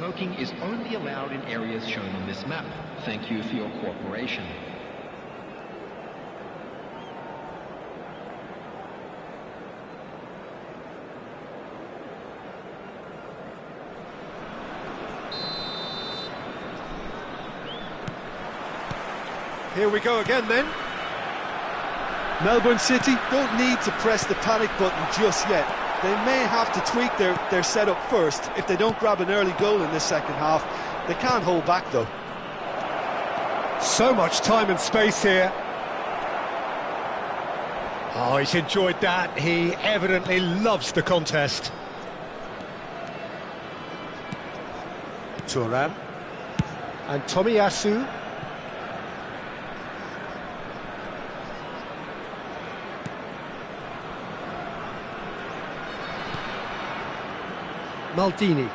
smoking is only allowed in areas shown on this map. Thank you for your cooperation. Here we go again then. Melbourne City don't need to press the panic button just yet. They may have to tweak their setup first. If they don't grab an early goal in this second half, they can't hold back though. So much time and space here. Oh, he's enjoyed that. He evidently loves the contest. Thuram and Tomiyasu. Maldini.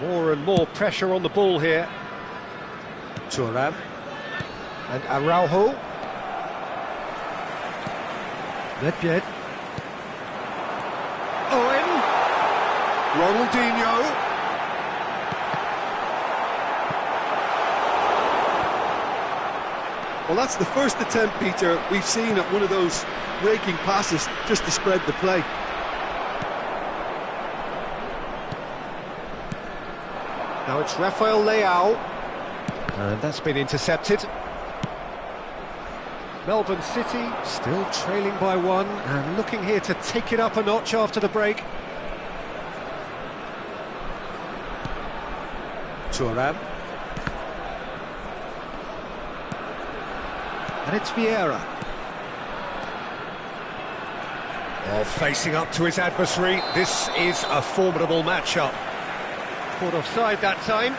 More and more pressure on the ball here. Thuram and Araujo. Nedved. Owen. Ronaldinho. Well, that's the first attempt, Peter, we've seen at one of those raking passes just to spread the play. Now it's Rafael Leao, and that's been intercepted. Melbourne City still trailing by one and looking here to take it up a notch after the break. Thuram. And it's Vieira. Oh, facing up to his adversary, this is a formidable matchup. Caught offside that time.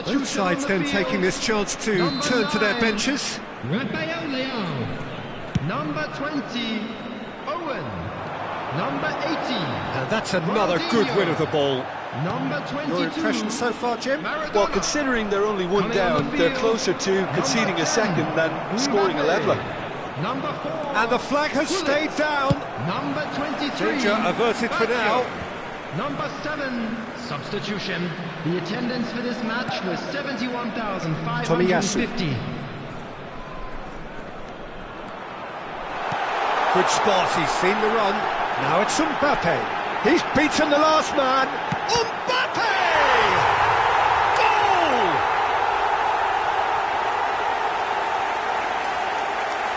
Both sides then taking this chance to turn to their benches. Rafael Leao. Number 20, Owen. Number 18. And that's another good win of the ball. Number 22. Your impression so far, Jim? Maradona. Well, considering they're only one down, they're closer to conceding a second than scoring a leveller. Number 4. And the flag has stayed down. Number 23. Danger averted for now. Number 7, substitution. The attendance for this match was 71,550. Good spot, he's seen the run. Now it's Mbappe. He's beaten the last man. Mbappe! Goal!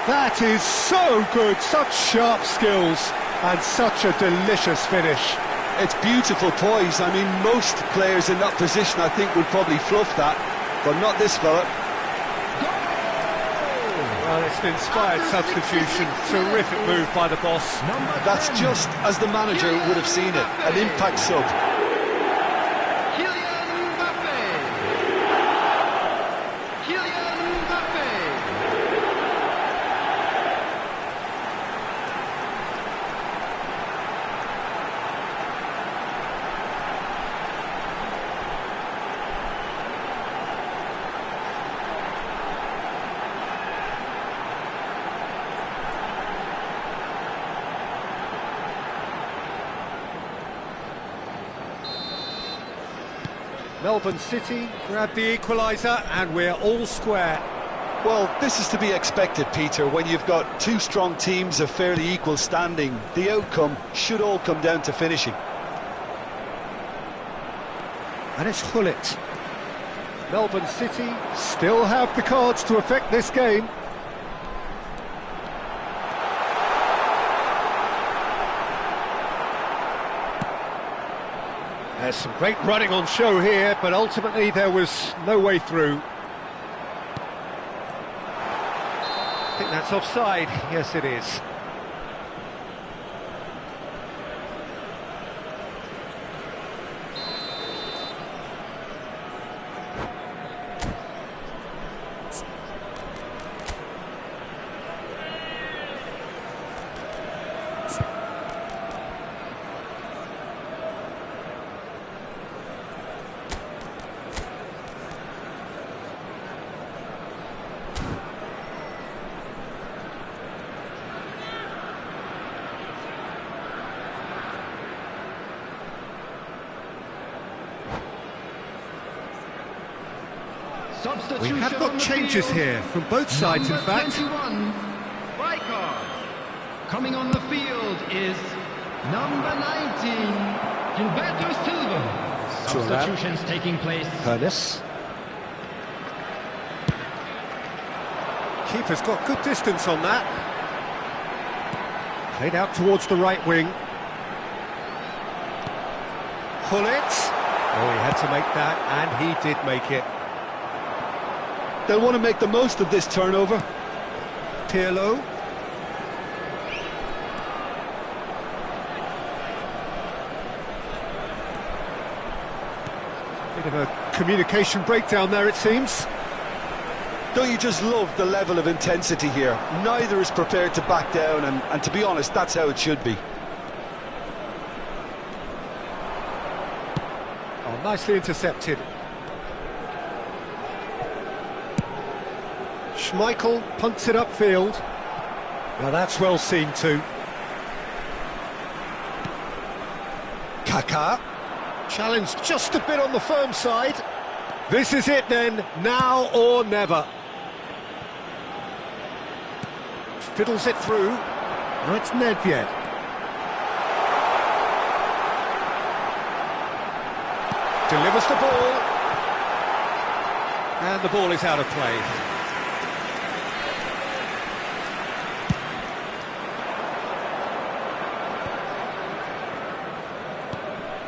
That is so good, such sharp skills and such a delicious finish. It's beautiful poise. I mean, most players in that position, I think, would probably fluff that, but not this fella. Well, it's an inspired substitution. Terrific move by the boss. That's just as the manager would have seen it, an impact sub. Kylian Mbappe. Kylian Mbappe. Melbourne City grab the equaliser and we're all square. Well, this is to be expected, Peter, when you've got two strong teams of fairly equal standing. The outcome should all come down to finishing. And it's Gullit. Melbourne City still have the cards to affect this game. There's some great running on show here, but ultimately there was no way through. I think that's offside. Yes, it is. We have got changes here from both sides, in fact. 21, Rijkaard. Coming on the field is number 19, Gilberto Silva. Substitutions taking place. Hernes. Keeper's got good distance on that. Played out towards the right wing. Gullit. Oh, he had to make that, and he did make it. They'll want to make the most of this turnover. Pirlo. Bit of a communication breakdown there, it seems. Don't you just love the level of intensity here? Neither is prepared to back down, and to be honest, that's how it should be. Oh, nicely intercepted. Schmeichel punts it upfield. Now that's well seen too. Kaká. Challenged just a bit on the firm side. This is it then, now or never. Fiddles it through. Now it's Nedved. Delivers the ball. And the ball is out of play.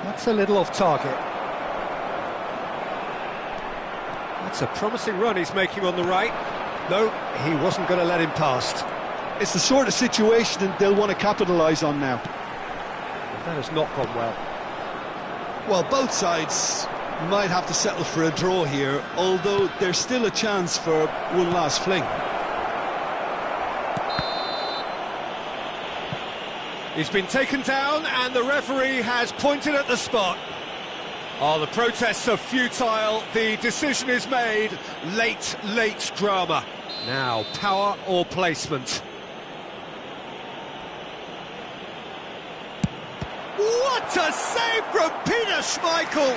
That's a little off target. That's a promising run he's making on the right. No, he wasn't going to let him past. It's the sort of situation they'll want to capitalise on now. That has not gone well. Well, both sides might have to settle for a draw here, although there's still a chance for one last fling. He's been taken down and the referee has pointed at the spot. Oh, the protests are futile. The decision is made. Late drama. Now, power or placement? What a save from Peter Schmeichel!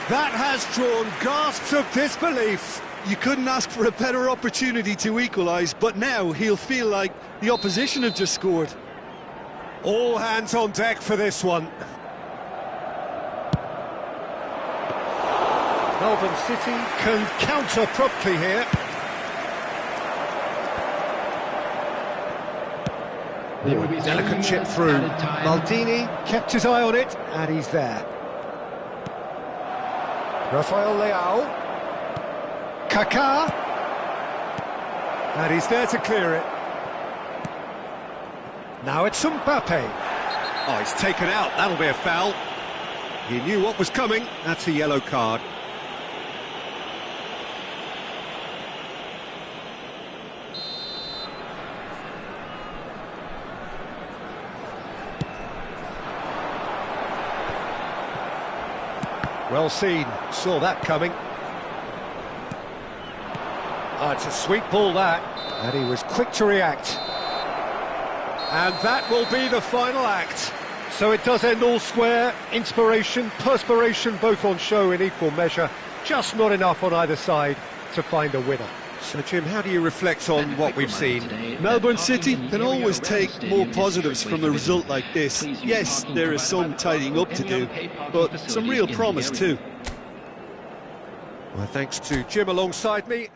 That has drawn gasps of disbelief. You couldn't ask for a better opportunity to equalise, but now he'll feel like the opposition have just scored. All hands on deck for this one. Melbourne City can counter promptly here. Delicate chip through. Maldini kept his eye on it, and he's there. Rafael Leao. Kaká. And he's there to clear it. Now it's Mbappe. Oh, he's taken out. That'll be a foul. He knew what was coming. That's a yellow card. Well seen. Saw that coming. Oh, it's a sweet ball, that. And he was quick to react. And that will be the final act. So it does end all square. Inspiration, perspiration, both on show in equal measure. Just not enough on either side to find a winner. So, Jim, how do you reflect on what we've seen? Melbourne City can always take more positives from a result like this. Yes, there is some tidying up to do, but some real promise too. Well, thanks to Jim alongside me.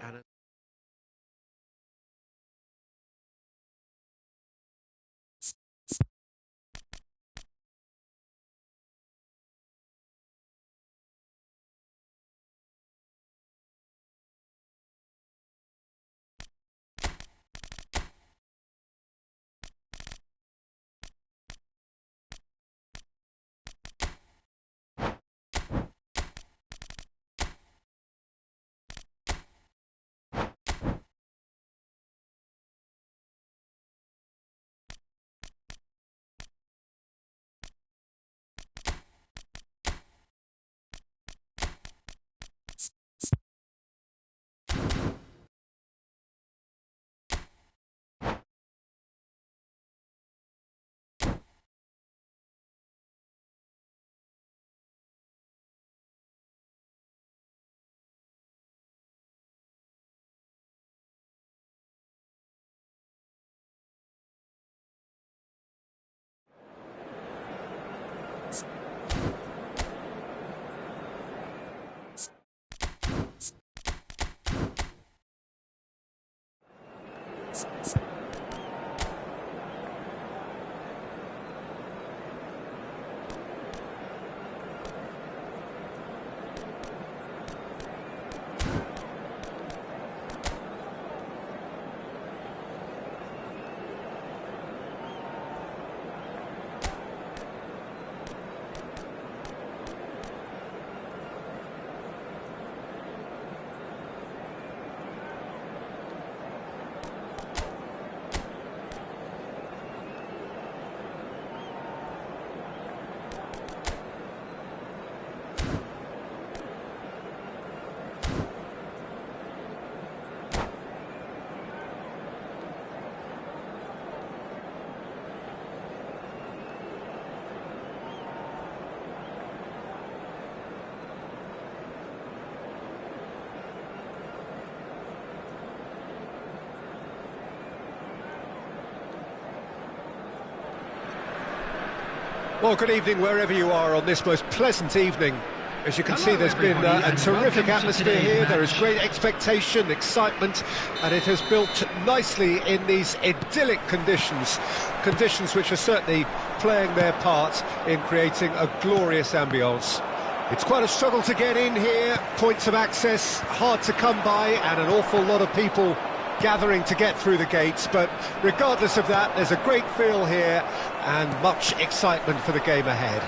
Well, good evening wherever you are on this most pleasant evening. As you can see, there's been a terrific atmosphere here. There is great expectation, excitement, and it has built nicely in these idyllic conditions. Conditions which are certainly playing their part in creating a glorious ambience. It's quite a struggle to get in here, points of access hard to come by, and an awful lot of people gathering to get through the gates, but regardless of that, there's a great feel here and much excitement for the game ahead.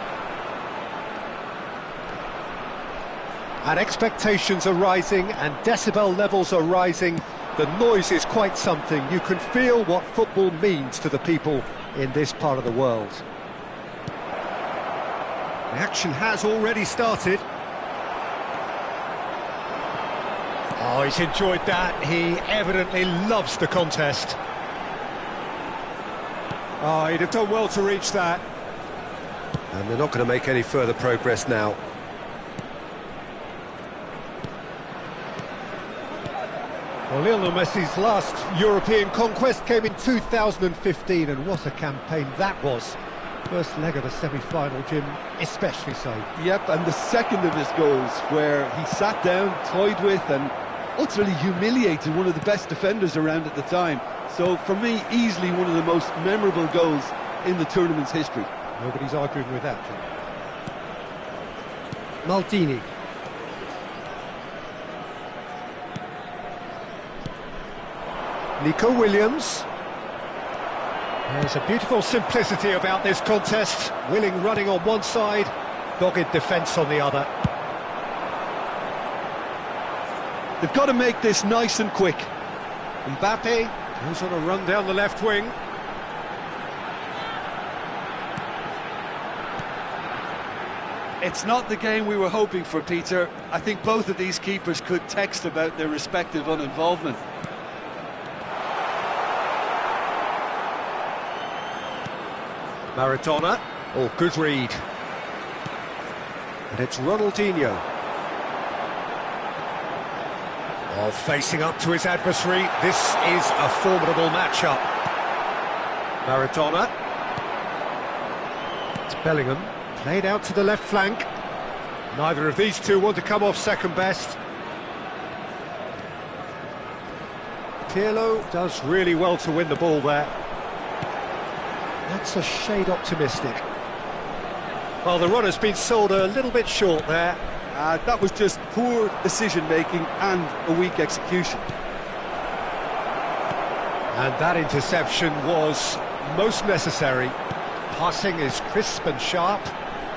And expectations are rising and decibel levels are rising. The noise is quite something. You can feel what football means to the people in this part of the world. The action has already started. Oh, he's enjoyed that. He evidently loves the contest. Oh, he'd have done well to reach that. And they're not going to make any further progress now. Well, Lionel Messi's last European conquest came in 2015, and what a campaign that was. First leg of the semi-final, Jim, especially so. Yep, and the second of his goals, where he sat down, toyed with, and utterly humiliated one of the best defenders around at the time. So, for me, easily one of the most memorable goals in the tournament's history. Nobody's arguing with that, Jim. Maldini. Nico Williams. There's a beautiful simplicity about this contest. Willing running on one side, dogged defence on the other. They've got to make this nice and quick. Mbappe, who's on a run down the left wing. It's not the game we were hoping for, Peter. I think both of these keepers could text about their respective uninvolvement. Maradona. Oh, good read. And it's Ronaldinho. While facing up to his adversary, this is a formidable matchup. Maradona. It's Bellingham, played out to the left flank. Neither of these two want to come off second best. Pirlo does really well to win the ball there. That's a shade optimistic. Well, the runner's been sold a little bit short there. That was just poor decision-making and a weak execution. And that interception was most necessary. Passing is crisp and sharp.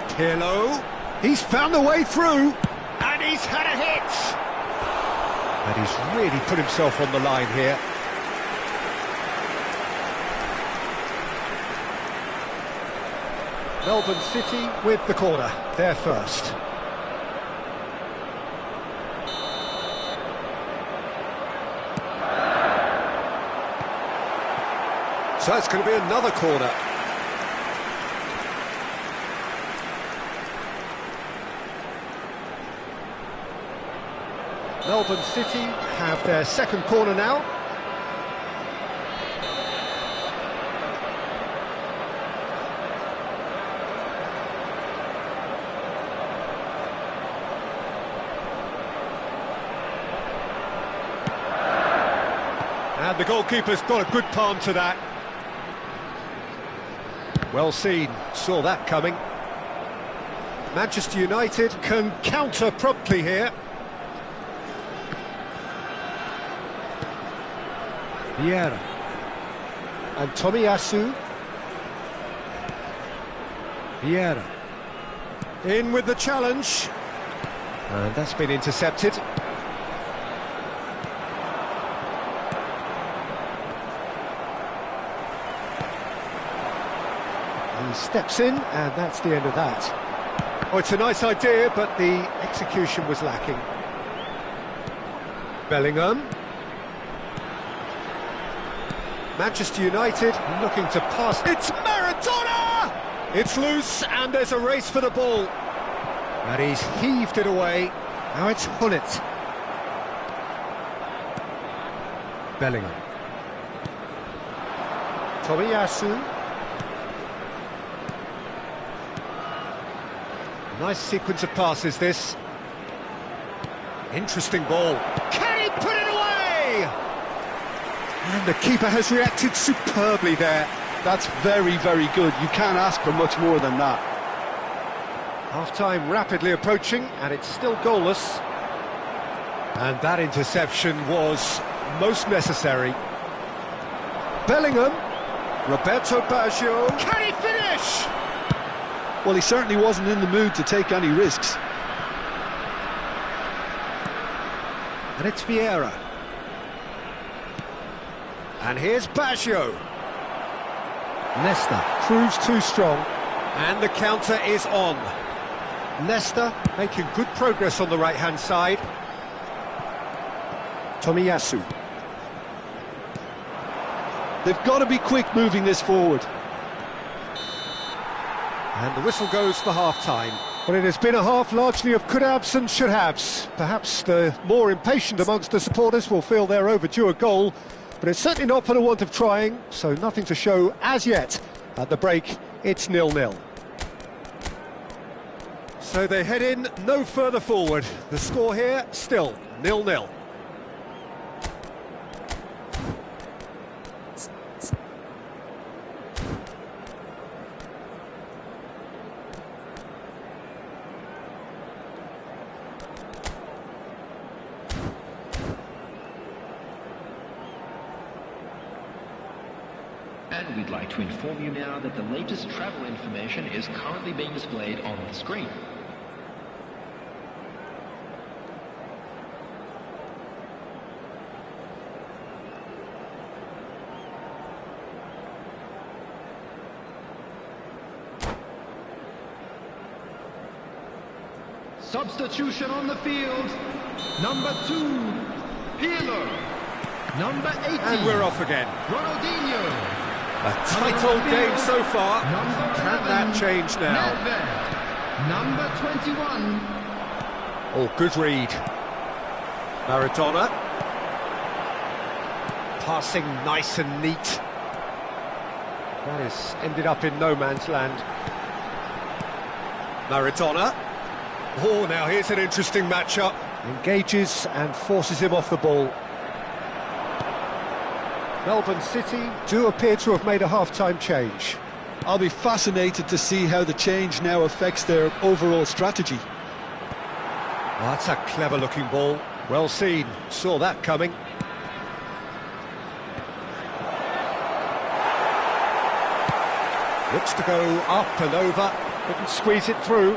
Pirlo, he's found the way through, and he's had a hit. And he's really put himself on the line here. Melbourne City with the corner, they're first. So it's going to be another corner. Melbourne City have their second corner now. And the goalkeeper's got a good palm to that. Well seen, saw that coming. Manchester United can counter promptly here. Vieira. And Tomiyasu. Vieira. In with the challenge. And that's been intercepted. He steps in, and that's the end of that. Oh, it's a nice idea, but the execution was lacking. Bellingham. Manchester United looking to pass. It's Maradona! It's loose, and there's a race for the ball. And he's heaved it away. Now it's Hullet. Bellingham. Tomiyasu. Nice sequence of passes, this. Interesting ball. Can he put it away? And the keeper has reacted superbly there. That's very, very good. You can't ask for much more than that. Half-time rapidly approaching, and it's still goalless. And that interception was most necessary. Bellingham. Roberto Baggio. Can he finish? Well, he certainly wasn't in the mood to take any risks. And it's Vieira. And here's Baggio. Nesta proves too strong. And the counter is on. Nesta making good progress on the right-hand side. Tomiyasu. They've got to be quick moving this forward. And the whistle goes for half-time. Well, it has been a half largely of could-haves and should-haves. Perhaps the more impatient amongst the supporters will feel they're overdue a goal, but it's certainly not for the want of trying, so nothing to show as yet. At the break, it's 0-0. So they head in no further forward. The score here, still 0-0. And we'd like to inform you now that the latest travel information is currently being displayed on the screen. Substitution on the field. Number 2, Pirlo. Number 18. And we're off again. Ronaldinho. A tight-old game so far. Can that change now? Nedved. Number 21. Oh, good read. Maradona. Passing nice and neat. That has ended up in no man's land. Maradona. Oh, now here's an interesting matchup. Engages and forces him off the ball. Melbourne City do appear to have made a half-time change. I'll be fascinated to see how the change now affects their overall strategy. Oh, that's a clever-looking ball. Well seen. Saw that coming. Looks to go up and over. Couldn't squeeze it through.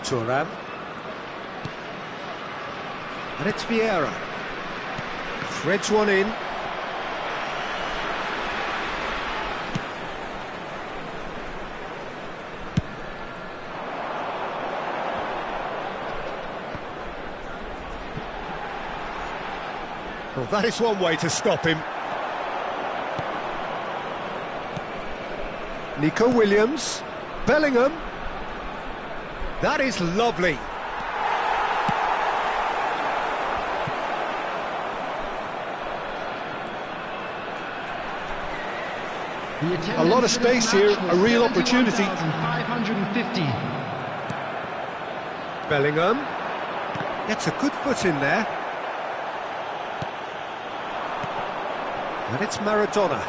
Thuram. And it's Vieira. Threads one in. Well, that is one way to stop him. Nico Williams. Bellingham. That is lovely. A lot of space here, a real opportunity. 550. Bellingham gets a good foot in there. And it's Maradona.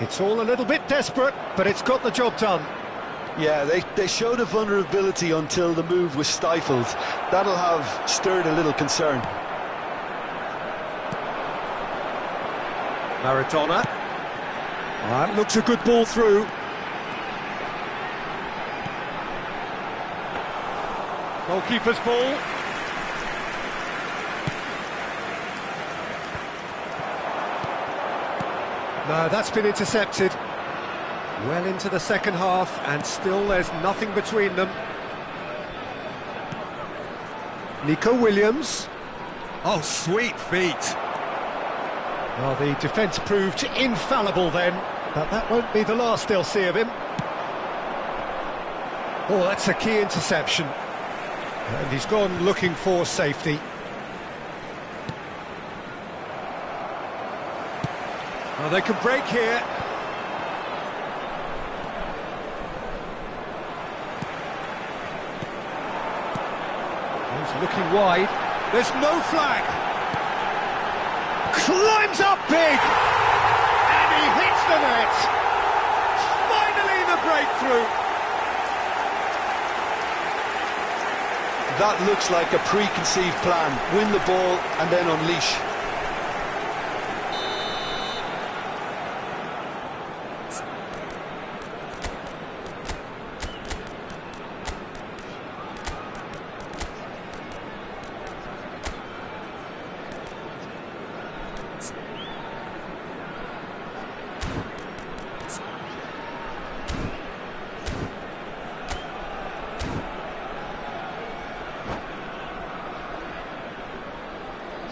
It's all a little bit desperate, but it's got the job done. Yeah, they showed a vulnerability until the move was stifled. That'll have stirred a little concern. Maradona. That looks a good ball through. Goalkeeper's ball. No, that's been intercepted. Well into the second half, and still there's nothing between them. Nico Williams. Oh, sweet feet. Well, the defence proved infallible then, but that won't be the last they'll see of him. Oh, that's a key interception. And he's gone looking for safety. Oh, they can break here. He's looking wide. There's no flag. Climbs up big, and he hits the net. Finally the breakthrough. That looks like a preconceived plan. Win the ball and then unleash.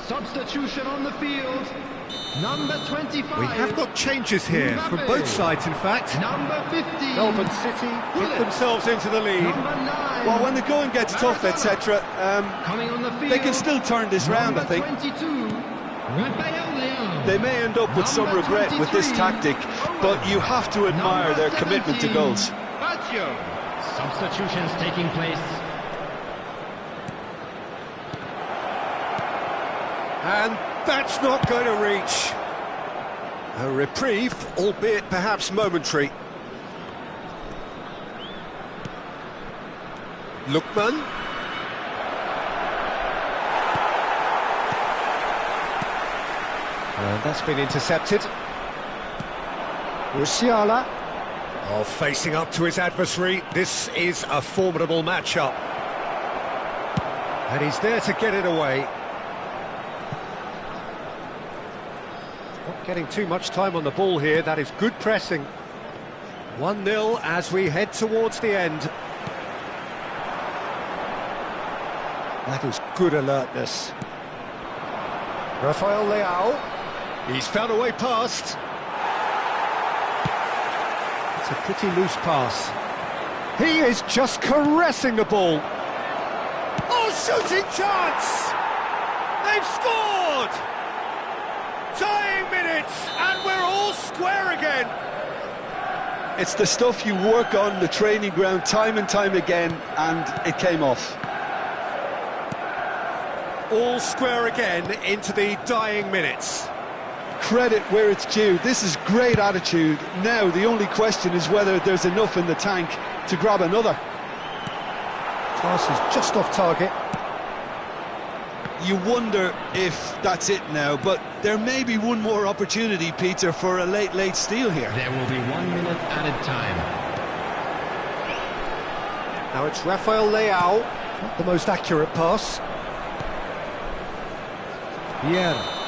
Substitution on the field. Number 25. We have got changes here from both sides, in fact. Number 50. Melbourne City get themselves into the lead. Number 9. Well, when the going gets tough, etc., Coming on the field. they can still turn this round, I think. 22. Rafael Leão. They may end up with some Number regret with this 23. tactic, but you have to admire Number their commitment to 17. goals. Baggio. Substitutions taking place. And that's not going to reach. A reprieve, albeit perhaps momentary. Lookman. And that's been intercepted. Musiala. Oh, facing up to his adversary. This is a formidable matchup. And he's there to get it away. Not getting too much time on the ball here. That is good pressing. 1-0 as we head towards the end. That is good alertness. Rafael Leão. He's found a way past. It's a pretty loose pass. He is just caressing the ball. Oh, shooting chance! They've scored! Tying minutes, and we're all square again. It's the stuff you work on the training ground time and time again, and it came off. All square again into the dying minutes. Credit where it's due. This is great attitude. Now the only question is whether there's enough in the tank to grab another. Pass is just off target. You wonder if that's it now, but there may be one more opportunity, Peter, for a late steal here. There will be 1 minute added time. Now it's Rafael Leao, not the most accurate pass. Vieira.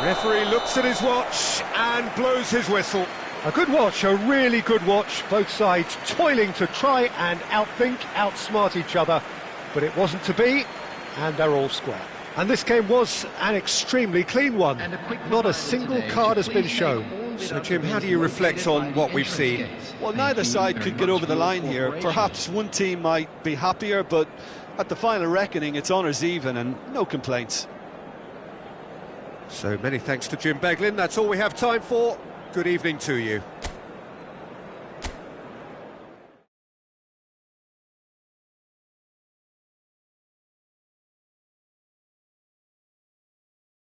Referee looks at his watch and blows his whistle. A good watch, a really good watch. Both sides toiling to try and outthink, outsmart each other. But it wasn't to be, and they're all square. And this game was an extremely clean one. Not a single card has been shown. So, Jim, how do you reflect on what we've seen? Well, neither side could get over the line here. Perhaps one team might be happier, but at the final reckoning, it's honours even and no complaints. So many thanks to Jim Beglin. That's all we have time for. Good evening to you.